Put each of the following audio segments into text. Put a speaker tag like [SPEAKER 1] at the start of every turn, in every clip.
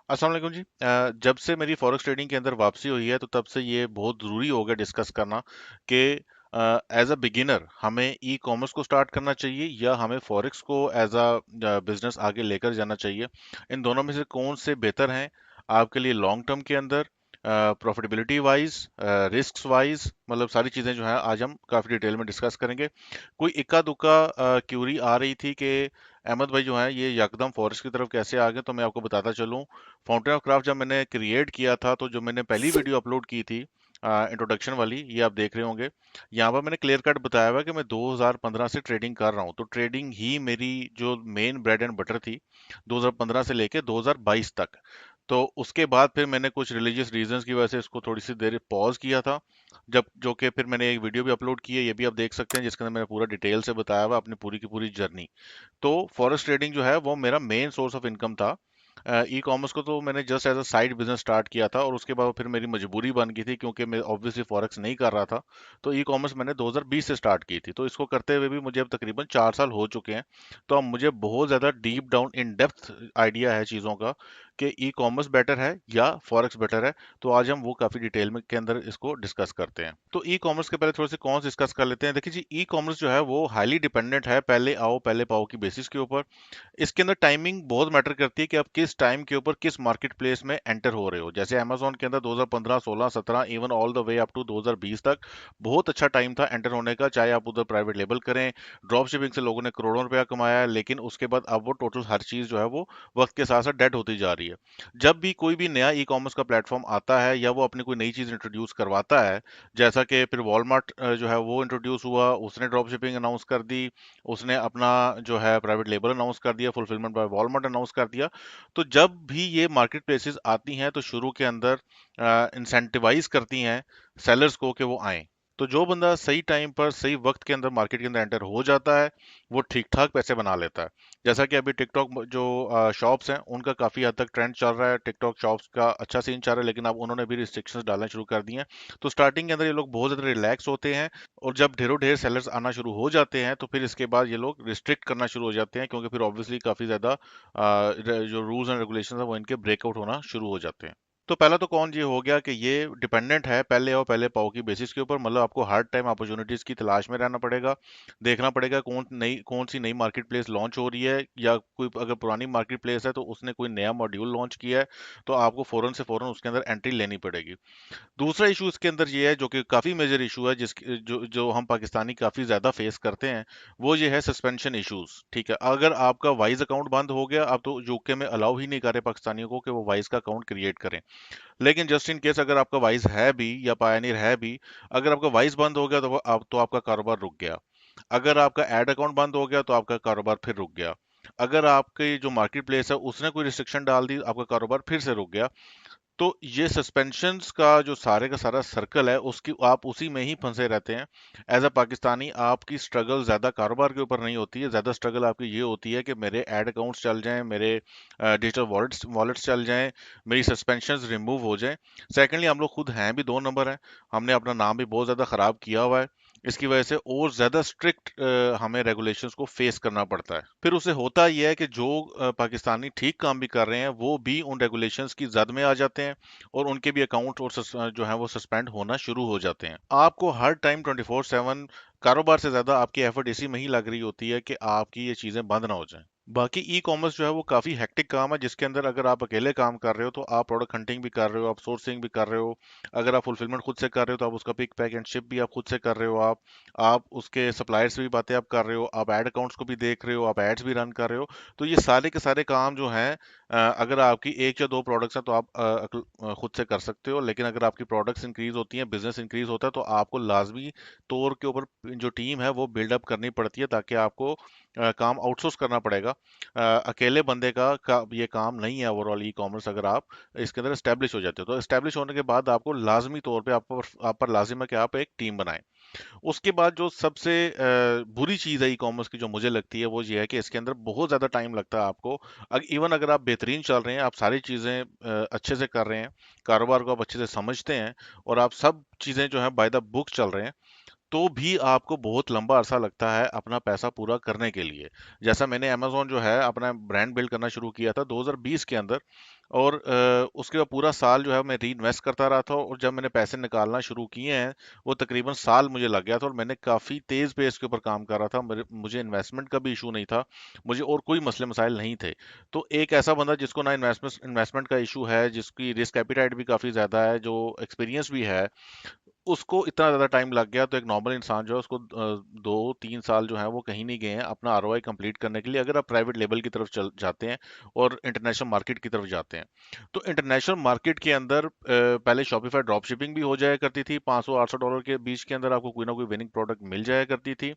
[SPEAKER 1] अस्सलाम वालेकुम जी। जब से मेरी फॉरेक्स ट्रेडिंग के अंदर वापसी हुई है तो तब से ये बहुत ज़रूरी हो गया डिस्कस करना कि एज अ बिगिनर हमें ई कॉमर्स को स्टार्ट करना चाहिए या हमें फॉरेक्स को एज अ बिजनेस आगे लेकर जाना चाहिए। इन दोनों में से कौन से बेहतर हैं आपके लिए लॉन्ग टर्म के अंदर, प्रॉफिटेबिलिटी वाइज, रिस्क वाइज, मतलब सारी चीज़ें जो है आज हम काफ़ी डिटेल में डिस्कस करेंगे। कोई इक्का दुक्का क्यूरी आ रही थी कि अहमद भाई जो है ये यकदम फॉरेस्ट की तरफ कैसे आ गए, तो मैं आपको बताता चलूं। फाउंटेन ऑफ क्राफ्ट जब मैंने क्रिएट किया था तो जो मैंने पहली वीडियो अपलोड की थी इंट्रोडक्शन वाली, ये आप देख रहे होंगे। यहाँ पर मैंने क्लियर कट बताया हुआ है कि मैं 2015 से ट्रेडिंग कर रहा हूँ, तो ट्रेडिंग ही मेरी जो मेन ब्रेड एंड बटर थी 2015 से लेके 2022 तक। तो उसके बाद फिर मैंने कुछ रिलीजियस रीजंस की वजह से इसको थोड़ी सी देर पॉज किया था, जब जो कि फिर मैंने एक वीडियो भी अपलोड की है, ये भी आप देख सकते हैं, जिसके अंदर मैंने पूरा डिटेल से बताया हुआ अपनी पूरी की पूरी जर्नी। तो फॉरेक्स ट्रेडिंग जो है वो मेरा मेन सोर्स ऑफ इनकम था। ई कॉमर्स को तो मैंने just as a side business start किया था, और उसके बाद फिर मेरी मजबूरी बन गई थी क्योंकि मैं ऑब्वियसली फॉरेक्स नहीं कर रहा था। तो ई कॉमर्स मैंने 2020 से स्टार्ट की थी, तो इसको करते हुए भी मुझे अब तकरीबन 4 साल हो चुके हैं। तो अब मुझे बहुत ज़्यादा deep down in depth idea है चीज़ों का कि ई कॉमर्स बेटर है या फॉरेक्स बेटर है। तो आज हम वो काफ़ी डिटेल में के अंदर इसको डिस्कस करते हैं। तो ई कॉमर्स के पहले थोड़े से कौन डिस्कस कर लेते हैं। देखिए जी, ई कॉमर्स जो है वो हाईली डिपेंडेंट है पहले आओ पहले पाओ की बेसिस के ऊपर। इसके अंदर टाइमिंग बहुत मैटर करती है कि आप किस टाइम के ऊपर किस मार्केट प्लेस में एंटर हो रहे हो। जैसे अमेजोन के अंदर 2015, 16, 17, even all the way up to 2020 तक बहुत अच्छा टाइम था एंटर होने का। चाहे आप उधर प्राइवेट लेबल करें, ड्रॉप शिपिंग से लोगों ने करोड़ों रुपया कमाया है, लेकिन उसके बाद अब वो टोटल हर चीज जो है वो वक्त के साथ साथ डेड होती जा रही है। जब भी कोई भी नया ई कॉमर्स का प्लेटफॉर्म आता है या वो अपनी कोई नई चीज इंट्रोड्यूस करवाता है, जैसा कि फिर वॉलमार्ट जो है वो इंट्रोड्यूस हुआ, उसने ड्रॉप शिपिंग अनाउंस कर दी, उसने अपना जो है प्राइवेट लेबल अनाउंस कर दिया, फुलफिलमेंट बाय वॉलमार्ट अनाउंस कर दिया। तो जब भी ये मार्केट प्लेसेस आती हैं तो शुरू के अंदर इंसेंटिवाइज करती हैं सेलर्स को कि वो आएं। तो जो बंदा सही टाइम पर सही वक्त के अंदर मार्केट के अंदर एंटर हो जाता है, वो ठीक ठाक पैसे बना लेता है। जैसा कि अभी टिकटॉक जो शॉप्स हैं उनका काफी हद तक ट्रेंड चल रहा है, टिकटॉक शॉप्स का अच्छा सीन चल रहा है, लेकिन अब उन्होंने भी रिस्ट्रिक्शंस डालना शुरू कर दिए हैं। तो स्टार्टिंग के अंदर ये लोग बहुत ज्यादा रिलैक्स होते हैं, और जब ढेरों ढेर सेलर्स आना शुरू हो जाते हैं तो फिर इसके बाद ये लोग रिस्ट्रिक्ट करना शुरू हो जाते हैं, क्योंकि फिर ऑब्वियसली काफी ज्यादा जो रूल्स एंड रेगुलेशंस है वो इनके ब्रेकआउट होना शुरू हो जाते हैं। तो पहला तो कौन ये हो गया कि ये डिपेंडेंट है पहले आओ पहले पाओ की बेसिस के ऊपर, मतलब आपको हर टाइम अपॉर्चुनिटीज की तलाश में रहना पड़ेगा। देखना पड़ेगा कौन सी नई मार्केट प्लेस लॉन्च हो रही है, या कोई अगर पुरानी मार्केट प्लेस है तो उसने कोई नया मॉड्यूल लॉन्च किया है, तो आपको फौरन से फौरन उसके अंदर एंट्री लेनी पड़ेगी। दूसरा इशू इसके अंदर ये है, जो कि काफी मेजर इशू है, जिसकी जो जो हम पाकिस्तानी काफी ज्यादा फेस करते हैं, वो ये है सस्पेंशन इश्यूज। ठीक है, अगर आपका वाइज अकाउंट बंद हो गया, अब तो यूके में अलाउ ही नहीं कर रहे पाकिस्तानियों को कि वो वाइज का अकाउंट क्रिएट करें। लेकिन जस्ट इन केस अगर आपका वाइज है भी या पायनियर है भी, अगर आपका वाइज बंद हो गया तो आपका कारोबार रुक गया। अगर आपका एड अकाउंट बंद हो गया तो आपका कारोबार फिर रुक गया। अगर आपकी जो मार्केट प्लेस है उसने कोई रिस्ट्रिक्शन डाल दी, आपका कारोबार फिर से रुक गया। तो ये सस्पेंशंस का जो सारे का सारा सर्कल है, उसकी आप उसी में ही फंसे रहते हैं। एज अ पाकिस्तानी आपकी स्ट्रगल ज्यादा कारोबार के ऊपर नहीं होती है, ज्यादा स्ट्रगल आपकी ये होती है कि मेरे एड अकाउंट्स चल जाएं, मेरे डिजिटल वॉलेट्स वॉलेट्स चल जाएं, मेरी सस्पेंशंस रिमूव हो जाएं। सेकेंडली, हम लोग खुद हैं भी 2 नंबर हैं, हमने अपना नाम भी बहुत ज्यादा खराब किया हुआ है। इसकी वजह से और ज्यादा स्ट्रिक्ट हमें रेगुलेशंस को फेस करना पड़ता है। फिर उसे होता यह है कि जो पाकिस्तानी ठीक काम भी कर रहे हैं वो भी उन रेगुलेशंस की जद में आ जाते हैं, और उनके भी अकाउंट और जो है वो सस्पेंड होना शुरू हो जाते हैं। आपको हर टाइम 24/7 कारोबार से ज्यादा आपकी एफर्ट इसी में ही लग रही होती है कि आपकी ये चीजें बंद ना हो जाएं। बाकी ई कॉमर्स जो है वो काफी हेक्टिक काम है, जिसके अंदर अगर आप अकेले काम कर रहे हो तो आप प्रोडक्ट हंटिंग भी कर रहे हो, आप सोर्सिंग भी कर रहे हो। अगर आप फुलफिलमेंट खुद से कर रहे हो तो आप उसका पिक पैक एंड शिप भी आप खुद से कर रहे हो। आप उसके सप्लायर से भी बातें आप कर रहे हो, आप एड अकाउंट्स को भी देख रहे हो, आप एड्स भी रन कर रहे हो। तो ये सारे के सारे काम जो हैं, अगर आपकी एक या दो प्रोडक्ट्स हैं तो आप खुद से कर सकते हो, लेकिन अगर आपकी प्रोडक्ट्स इंक्रीज होती हैं, बिजनेस इंक्रीज होता है, तो आपको लाजमी तौर के ऊपर जो टीम है वो बिल्डअप करनी पड़ती है, ताकि आपको काम आउटसोर्स करना पड़ेगा। अकेले बंदे का ये काम नहीं है ओवरऑल ई कॉमर्स। अगर आप इसके अंदर एस्टेब्लिश हो जाते हो तो एस्टेब्लिश होने के बाद आपको लाजमी तौर पे आप पर लाजिम है कि आप एक टीम बनाएं। उसके बाद जो सबसे बुरी चीज़ है ई कॉमर्स की जो मुझे लगती है, वो ये है कि इसके अंदर बहुत ज़्यादा टाइम लगता है आपको। इवन अगर आप बेहतरीन चल रहे हैं, आप सारी चीज़ें अच्छे से कर रहे हैं, कारोबार को आप अच्छे से समझते हैं, और आप सब चीज़ें जो है बाय द बुक चल रहे हैं, तो भी आपको बहुत लंबा अरसा लगता है अपना पैसा पूरा करने के लिए। जैसा मैंने अमेज़न जो है अपना ब्रांड बिल्ड करना शुरू किया था 2020 के अंदर, और उसके बाद पूरा साल जो है मैं रीइन्वेस्ट करता रहा था, और जब मैंने पैसे निकालना शुरू किए हैं, वो तकरीबन साल मुझे लग गया था, और मैंने काफ़ी तेज़ पेस के ऊपर काम कर रहा था। मुझे इन्वेस्टमेंट का भी इशू नहीं था, मुझे और कोई मसले मसाइल नहीं थे। तो एक ऐसा बंदा जिसको ना इन्वेस्टमेंट इन्वेस्टमेंट का इशू है, जिसकी रिस्क एपिटाइट भी काफ़ी ज़्यादा है, जो एक्सपीरियंस भी है, उसको इतना ज़्यादा टाइम लग गया, तो एक नॉर्मल इंसान जो है उसको 2-3 साल जो है वो कहीं नहीं गए हैं अपना आरओआई कंप्लीट करने के लिए, अगर आप प्राइवेट लेवल की तरफ चल जाते हैं और इंटरनेशनल मार्केट की तरफ जाते हैं। तो इंटरनेशनल मार्केट के अंदर पहले शॉपिफाई ड्रॉप शिपिंग भी हो जाया करती थी, $500-800 के बीच के अंदर आपको कोई ना कोई विनिंग प्रोडक्ट मिल जाया करती थी।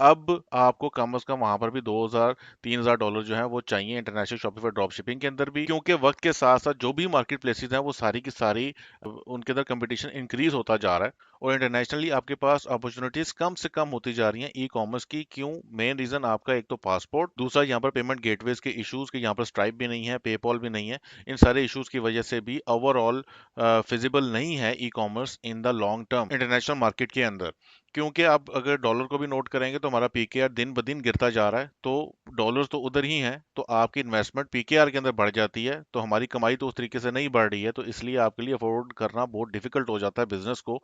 [SPEAKER 1] अब आपको कम से कम वहां पर भी 2000-3000 डॉलर जो है वो चाहिए इंटरनेशनल शॉपिफाई ड्रॉप शिपिंग के अंदर भी, क्योंकि वक्त के साथ साथ जो भी मार्केट प्लेसेस हैं वो सारी की सारी उनके अंदर कंपटीशन इंक्रीज होता जा रहा है, और इंटरनेशनली आपके पास अपॉर्चुनिटीज कम से कम होती जा रही हैं ई कॉमर्स की। क्यों? मेन रीजन आपका एक तो पासपोर्ट, दूसरा यहाँ पर पेमेंट गेटवेज के इश्यूज के, यहाँ पर स्ट्राइप भी नहीं है, पेपॉल भी नहीं है। इन सारे इश्यूज की वजह से भी ओवरऑल फिजिबल नहीं है e commerce in the long term international market के अंदर। क्योंकि आप अगर डॉलर को भी नोट करेंगे तो हमारा पीकेआर दिन ब दिन गिरता जा रहा है, तो डॉलर्स तो उधर ही हैं, तो आपकी इन्वेस्टमेंट पीकेआर के अंदर बढ़ जाती है, तो हमारी कमाई तो उस तरीके से नहीं बढ़ रही है, तो इसलिए आपके लिए अफोर्ड करना बहुत डिफिकल्ट हो जाता है बिजनेस को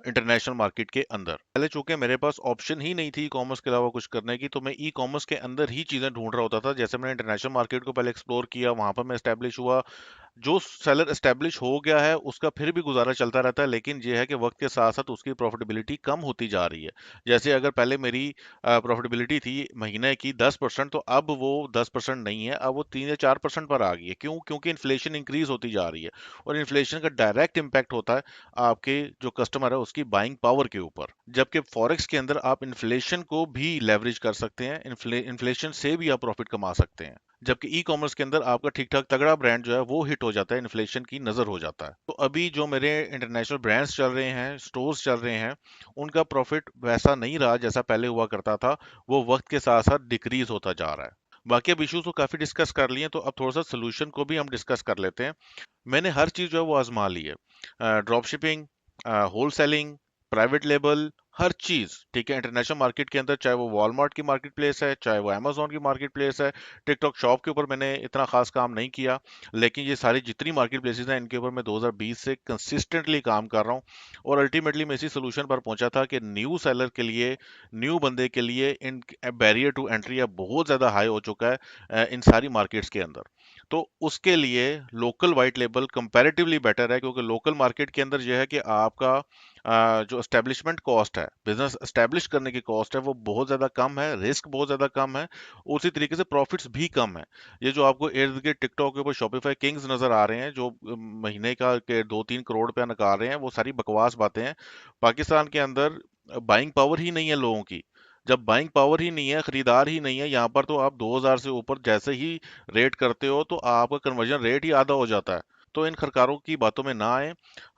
[SPEAKER 1] इंटरनेशनल मार्केट के अंदर। पहले चूंकि मेरे पास ऑप्शन ही नहीं थी ई कॉमर्स के अलावा कुछ करने की, तो मैं ई कॉमर्स के अंदर ही चीजें ढूंढ रहा होता था। जैसे मैंने इंटरनेशनल मार्केट को पहले एक्सप्लोर किया, वहां पर मैं एस्टेब्लिश हुआ। जो सेलर एस्टेब्लिश हो गया है उसका फिर भी गुजारा चलता रहता है, लेकिन ये है कि वक्त के साथ साथ उसकी प्रॉफिटेबिलिटी कम होती जा रही है। जैसे अगर पहले मेरी प्रॉफिटेबिलिटी थी महीने की 10%, तो अब वो 10% नहीं है, अब वो 3 या 4% पर आ गई है। क्यों? क्योंकि इन्फ्लेशन इंक्रीज होती जा रही है, और इन्फ्लेशन का डायरेक्ट इम्पैक्ट होता है आपके जो कस्टमर है उसकी बाइंग पावर के ऊपर। जबकि फॉरेक्स के अंदर आप इन्फ्लेशन को भी लेवरेज कर सकते हैं, इन्फ्लेशन से भी आप प्रॉफिट कमा सकते हैं। जबकि ई कॉमर्स के अंदर आपका ठीक ठाक तगड़ा ब्रांड जो है वो हिट हो जाता है, इन्फ्लेशन की नजर हो जाता है। तो अभी जो मेरे इंटरनेशनल ब्रांड्स चल रहे हैं, स्टोर्स चल रहे हैं, उनका प्रॉफिट वैसा नहीं रहा जैसा पहले हुआ करता था, वो वक्त के साथ साथ डिक्रीज होता जा रहा है। बाकी अब इश्यूज तो काफी डिस्कस कर लिए, तो अब थोड़ा सा सोल्यूशन को भी हम डिस्कस कर लेते हैं। मैंने हर चीज जो है वो आजमा ली है, drop shipping, whole selling, private label, हर चीज। ठीक है, इंटरनेशनल मार्केट के अंदर चाहे वो वॉलमार्ट की मार्केट प्लेस है, चाहे वो अमेजोन की मार्केट प्लेस है, टिकटॉक शॉप के ऊपर मैंने इतना खास काम नहीं किया, लेकिन ये सारी जितनी मार्केट प्लेसेस हैं इनके ऊपर मैं 2020 से कंसिस्टेंटली काम कर रहा हूँ, और अल्टीमेटली मैं इसी सोल्यूशन पर पहुंचा था कि न्यू सेलर के लिए, न्यू बंदे के लिए इन बैरियर टू एंट्री अब बहुत ज्यादा हाई हो चुका है इन सारी मार्केट्स के अंदर। तो उसके लिए local white label comparatively better है, क्योंकि लोकल मार्केट के अंदर यह है कि आपका जो एस्टेब्लिशमेंट कॉस्ट है, बिजनेस एस्टेब्लिश करने की कॉस्ट है, वो बहुत ज़्यादा कम है, रिस्क बहुत ज़्यादा कम है, उसी तरीके से प्रॉफिट्स भी कम है। ये जो आपको इर्द गिर्द टिकटॉक के ऊपर शॉपिफाई किंग्स नज़र आ रहे हैं जो महीने का के 2-3 करोड़ रुपया निकाल रहे हैं, वो सारी बकवास बातें हैं। पाकिस्तान के अंदर बाइंग पावर ही नहीं है लोगों की। जब बाइंग पावर ही नहीं है, खरीदार ही नहीं है, यहाँ पर तो आप 2000 से ऊपर जैसे ही रेट करते हो तो आपका कन्वर्जन रेट ही आधा हो जाता है। तो इन खरकारों की बातों में ना आए।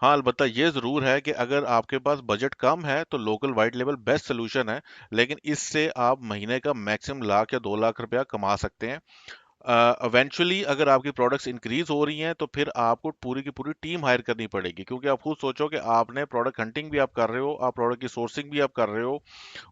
[SPEAKER 1] हाँ, अलबत्ता ये ज़रूर है कि अगर आपके पास बजट कम है तो local white level best solution है, लेकिन इससे आप महीने का मैक्सिमम लाख या 2 लाख रुपया कमा सकते हैं। इवेंचुअली अगर आपकी प्रोडक्ट्स इंक्रीज हो रही हैं तो फिर आपको पूरी की पूरी टीम हायर करनी पड़ेगी, क्योंकि आप खुद सोचो कि आपने प्रोडक्ट हंटिंग भी आप कर रहे हो, आप प्रोडक्ट की सोर्सिंग भी आप कर रहे हो,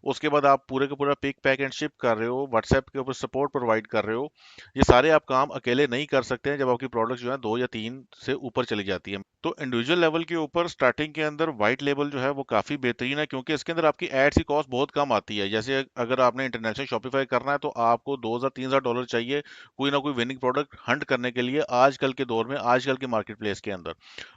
[SPEAKER 1] उसके बाद आप पूरे का पूरा पिक पैक एंड शिप कर रहे हो, व्हाट्सएप के ऊपर सपोर्ट प्रोवाइड कर रहे हो। ये सारे आप काम अकेले नहीं कर सकते हैं जब आपकी प्रोडक्ट जो है 2 या 3 से ऊपर चली जाती है। तो इंडिविजुअल लेवल के ऊपर स्टार्टिंग के अंदर व्हाइट लेबल जो है वो काफ़ी बेहतरीन है, क्योंकि इसके अंदर आपकी एड्स की कॉस्ट बहुत कम आती है। जैसे अगर आपने इंटरनेशनल शॉपिफाई करना है तो आपको 2000-3000 डॉलर चाहिए कोई ना कोई विनिंग प्रोडक्ट हंट करने के लिए, आजकल के दौर में, आजकल के मार्केट प्लेस के अंदर।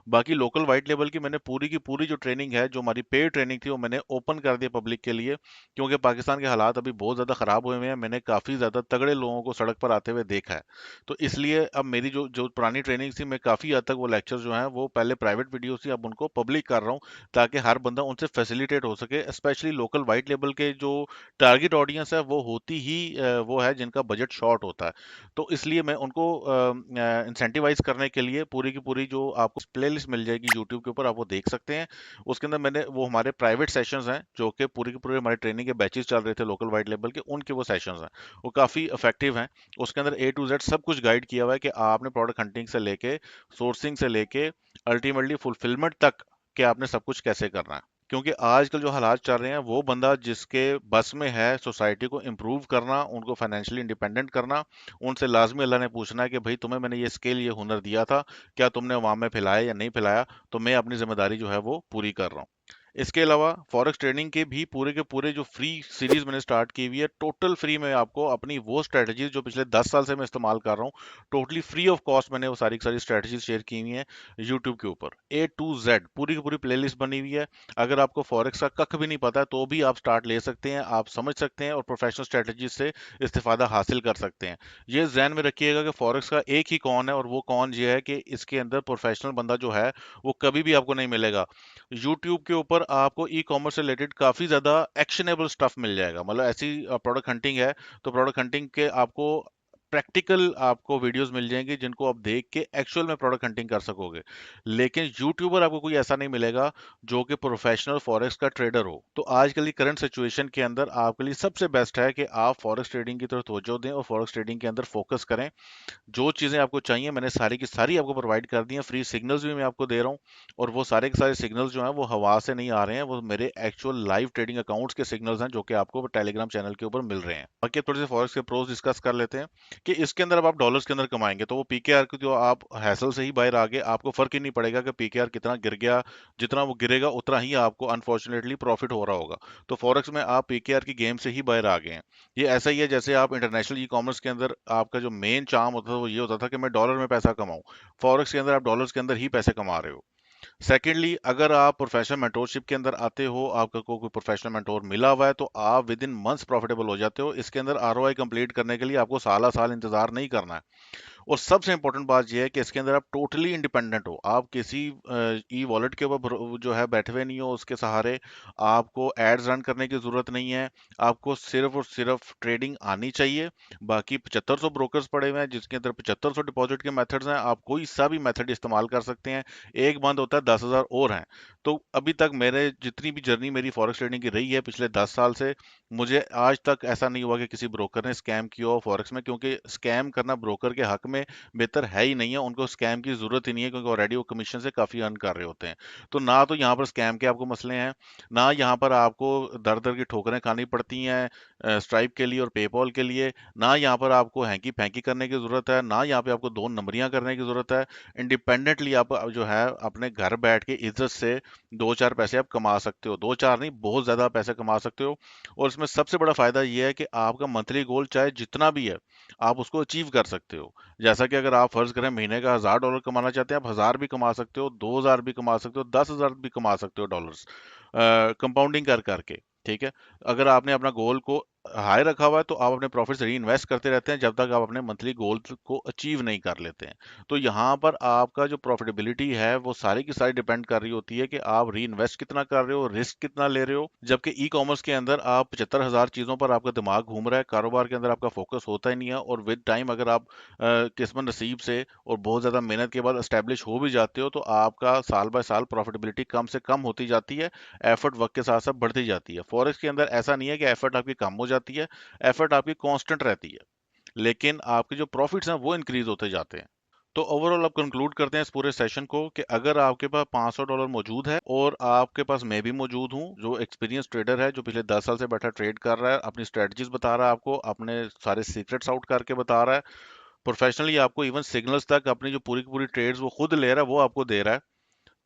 [SPEAKER 1] बाकी लोकल वाइट लेबल की मैंने पूरी की पूरी जो ट्रेनिंग है, जो हमारी पेड ट्रेनिंग थी, वो मैंने ओपन कर दिया पब्लिक के लिए, क्योंकि पाकिस्तान के हालात अभी बहुत ज़्यादा ख़राब हुए हुए हैं। मैंने काफ़ी ज़्यादा तगड़े लोगों को सड़क पर आते हुए देखा है। तो इसलिए अब मेरी जो जो पुरानी ट्रेनिंग थी, मैं काफ़ी हद तक वो लेक्चर जो हैं वो पहले प्राइवेट वीडियो थी, अब उनको पब्लिक कर रहा हूँ, ताकि हर बंदा उनसे फैसिलिटेट हो सके। स्पेशली लोकल वाइट लेबल के जो टारगेट ऑडियंस है वो होती ही वो है जिनका बजट शॉर्ट होता है। तो इसलिए मैं उनको इंसेंटिवाइज करने के लिए पूरी की पूरी जो आपको प्लेलिस्ट मिल जाएगी यूट्यूब के ऊपर, आप वो देख सकते हैं। उसके अंदर मैंने वो हमारे प्राइवेट सेशंस हैं जो कि पूरी की पूरी हमारे ट्रेनिंग के बैचेस चल रहे थे लोकल वाइट लेवल के, उनके वो सेशंस हैं, वो काफ़ी इफेक्टिव हैं। उसके अंदर ए टू जेड सब कुछ गाइड किया हुआ है कि आपने प्रोडक्ट हंटिंग से लेके, सोर्सिंग से लेके, अल्टीमेटली फुलफिलमेंट तक कि आपने सब कुछ कैसे करना है। क्योंकि आजकल जो हालात चल रहे हैं, वो बंदा जिसके बस में है सोसाइटी को इम्प्रूव करना, उनको फाइनेंशियली इंडिपेंडेंट करना, उनसे लाजमी अल्लाह ने पूछना है कि भाई तुम्हें मैंने ये स्किल, ये हुनर दिया था, क्या तुमने अवाम में फैलाया या नहीं फैलाया, तो मैं अपनी जिम्मेदारी जो है वो पूरी कर रहा हूँ। इसके अलावा फॉरेक्स ट्रेडिंग के पूरे जो फ्री सीरीज मैंने स्टार्ट की हुई है, टोटल फ्री में आपको अपनी वो स्ट्रेटजीज जो पिछले 10 साल से मैं इस्तेमाल कर रहा हूँ, टोटली फ्री ऑफ कॉस्ट मैंने वो सारी की सारी स्ट्रेटजीज शेयर की हुई हैं यूट्यूब के ऊपर। A to Z पूरी की पूरी प्लेलिस्ट बनी हुई है। अगर आपको फॉरेक्स का कख भी नहीं पता है तो भी आप स्टार्ट ले सकते हैं, आप समझ सकते हैं और प्रोफेशनल स्ट्रेटजी से इस्तेफादा हासिल कर सकते हैं। ये जहन में रखिएगा कि फॉरेक्स का एक ही कौन है, और वो कौन ये है कि इसके अंदर प्रोफेशनल बंदा जो है वो कभी भी आपको नहीं मिलेगा। यूट्यूब के ऊपर आपको ई कॉमर्स से रिलेटेड काफ़ी ज़्यादा एक्शनेबल स्टफ मिल जाएगा। मतलब ऐसी प्रोडक्ट हंटिंग है, तो प्रोडक्ट हंटिंग के आपको प्रैक्टिकल आपको वीडियोस मिल जाएंगे जिनको आप देख के एक्चुअल में प्रोडक्ट हंटिंग कर सकोगे। लेकिन यूट्यूबर आपको कोई ऐसा नहीं मिलेगा जो कि प्रोफेशनल फॉरेक्स का ट्रेडर हो। तो आजकल की करंट सिचुएशन के अंदर आपके लिए सबसे बेस्ट है कि आप फॉरेक्स ट्रेडिंग की तरफ तवज्जो दें और फॉरेक्स ट्रेडिंग के अंदर फोकस करें। जो चीज़ें आपको चाहिए मैंने सारी की सारी आपको प्रोवाइड कर दी हैं, फ्री सिग्नल्स भी मैं आपको दे रहा हूँ। और वो सारे के सारे सिग्नल्स जो हैं वो हवा से नहीं आ रहे हैं, वो मेरे एक्चुअल लाइव ट्रेडिंग अकाउंट्स के सिग्नल्स हैं जो कि आपको टेलीग्राम चैनल के ऊपर मिल रहे हैं। बाकी अब थोड़े से फॉरेक्स के प्रोज डिस्कस कर लेते हैं कि इसके अंदर अब आप डॉलर्स के अंदर कमाएंगे, तो वो पीकेआर की जो आप हैसल से ही बाहर आ गए, आपको फर्क ही नहीं पड़ेगा कि पीकेआर कितना गिर गया। जितना वो गिरेगा उतना ही आपको अनफॉर्चुनेटली प्रॉफिट हो रहा होगा। तो फॉरेक्स में आप पीकेआर की गेम से ही बाहर आ गए हैं। ये ऐसा ही है जैसे आप इंटरनेशनल ई कॉमर्स के अंदर आपका जो मेन चार्म होता था वो ये होता था कि मैं डॉलर में पैसा कमाऊं। फॉरेक्स के अंदर आप डॉलर्स के अंदर ही पैसे कमा रहे हो। सेकेंडली, अगर आप प्रोफेशनल मेंटोरशिप के अंदर आते हो, आपका कोई प्रोफेशनल मेंटोर मिला हुआ है, तो आप विद इन मंथ्स प्रॉफिटेबल हो जाते हो। इसके अंदर आरओआई कंप्लीट करने के लिए आपको साला साल इंतजार नहीं करना है। और सबसे इंपॉर्टेंट बात यह है कि इसके अंदर आप टोटली इंडिपेंडेंट हो, आप किसी ई वॉलेट के ऊपर जो है बैठे हुए नहीं हो उसके सहारे। आपको एड्स रन करने की जरूरत नहीं है। आपको सिर्फ और सिर्फ ट्रेडिंग आनी चाहिए। बाकी 7500 ब्रोकर्स पड़े हुए हैं जिसके अंदर 7500 डिपॉजिट के मेथड्स हैं, आप कोई सा भी मेथड इस्तेमाल कर सकते हैं। एक बंद होता है, 10,000 और हैं। तो अभी तक मेरे जितनी भी जर्नी मेरी फॉरेक्स ट्रेडिंग की रही है पिछले 10 साल से, मुझे आज तक ऐसा नहीं हुआ कि किसी ब्रोकर ने स्कैम किया हो फॉरेक्स में, क्योंकि स्कैम करना ब्रोकर के हक में बेहतर है ही नहीं है। उनको स्कैम की जरूरत ही नहीं है क्योंकि ऑलरेडी वो कमीशन से काफी अर्न कर रहे होते हैं। तो ना तो यहाँ पर स्कैम के आपको मसले हैं, ना यहाँ पर आपको दर दर की ठोकरें खानी पड़ती हैं स्ट्राइप के लिए और पेपॉल के लिए, ना यहाँ पर आपको हैंकी फैंकी करने की जरूरत है, ना यहाँ पे आपको दो नंबरियां करने की जरूरत है। इंडिपेंडेंटली आप जो है अपने घर बैठ के इज्जत से दो चार पैसे आप कमा सकते हो, दो चार नहीं बहुत ज्यादा पैसे कमा सकते हो। और इसमें सबसे बड़ा फायदा ये है कि आपका मंथली गोल चाहे जितना भी है, आप उसको अचीव कर सकते हो। जैसा कि अगर आप फर्ज करें महीने का $1000 कमाना चाहते हैं, आप 1000 भी कमा सकते हो, 2000 भी कमा सकते हो, 10,000 भी कमा सकते हो डॉलर्स, कंपाउंडिंग कर करके। ठीक है। अगर आपने अपना गोल को हाई रखा हुआ है तो आप अपने प्रॉफिट्स री इन्वेस्ट करते रहते हैं जब तक आप अपने मंथली गोल को अचीव नहीं कर लेते हैं। तो यहाँ पर आपका जो प्रॉफिटेबिलिटी है वो सारी की सारी डिपेंड कर रही होती है कि आप री इन्वेस्ट कितना कर रहे हो, रिस्क कितना ले रहे हो। जबकि ई कॉमर्स के अंदर आप 75,000 चीज़ों पर आपका दिमाग घूम रहा है, कारोबार के अंदर आपका फोकस होता ही नहीं है। और विद टाइम अगर आप किस्मत नसीब से और बहुत ज़्यादा मेहनत के बाद एस्टेब्लिश हो भी जाते हो तो आपका साल बाय साल प्रॉफिटेबिलिटी कम से कम होती जाती है। एफर्ट वक्त के साथ साथ बढ़ती जाती है। फॉरेक्स के अंदर ऐसा नहीं है कि एफर्ट आपकी कम हो जाती है, एफर्ट आपकी कांस्टेंट रहती है, लेकिन आपके जो प्रॉफिट्स हैं वो इंक्रीज होते जाते हैं। तो ओवरऑल अब कंक्लूड करते हैं इस पूरे सेशन को कि अगर आपके पास $500 मौजूद है और आपके पास मैं भी मौजूद हूं जो एक्सपीरियंस ट्रेडर है, जो पिछले 10 साल से बैठा ट्रेड कर रहा है, अपनी स्ट्रेटजीज बता रहा है, आपको अपने सारे सीक्रेट्स आउट करके बता रहा है, प्रोफेशनली आपको इवन सिग्नल्स तक अपनी जो पूरी की पूरी ट्रेड्स वो खुद ले रहा है वो आपको दे रहा है।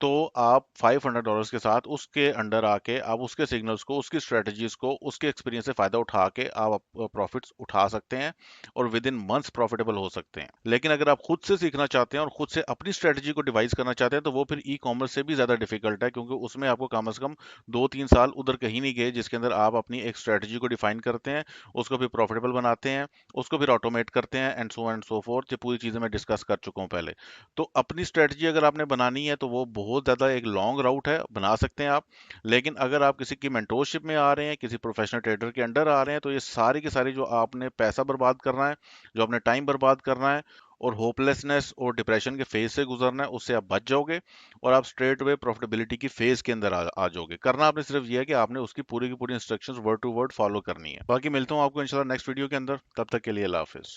[SPEAKER 1] तो आप $500 के साथ उसके अंडर आके आप उसके सिग्नल्स को, उसकी स्ट्रेटजीज को, उसके एक्सपीरियंस से फायदा उठा के आप प्रॉफिट्स उठा सकते हैं और विद इन मंथ्स प्रॉफिटेबल हो सकते हैं। लेकिन अगर आप खुद से सीखना चाहते हैं और खुद से अपनी स्ट्रेटजी को डिवाइस करना चाहते हैं तो वो फिर ई कॉमर्स से भी ज्यादा डिफिकल्ट है, क्योंकि उसमें आपको कम से कम 2-3 साल उधर कहीं नहीं गए जिसके अंदर आप अपनी एक स्ट्रेटजी को डिफाइन करते हैं, उसको फिर प्रॉफिटेबल बनाते हैं, उसको फिर ऑटोमेट करते हैं एंड सो फोर्थ। ये पूरी चीजें मैं डिस्कस कर चुका हूँ पहले। तो अपनी स्ट्रेटजी अगर आपने बनानी है तो वो बहुत ज़्यादा एक लॉन्ग राउट है, बना सकते हैं आप। लेकिन अगर आप किसी की मेंटोरशिप में आ रहे हैं, किसी प्रोफेशनल ट्रेडर के अंडर आ रहे हैं, तो ये सारी की सारी जो आपने पैसा बर्बाद करना है, जो आपने टाइम बर्बाद करना है और होपलेसनेस और डिप्रेशन के फेज से गुजरना है, उससे आप बच जाओगे और आप स्ट्रेट वे प्रॉफिटेबिलिटी की फेज के अंदर आ जाओगे। करना आपने सिर्फ ये है कि आपने उसकी पूरी की पूरी instructions word to word follow करनी है। बाकी मिलता हूँ आपको इंशाल्लाह नेक्स्ट वीडियो के अंदर, तब तक के लिए अल्लाह हाफिज।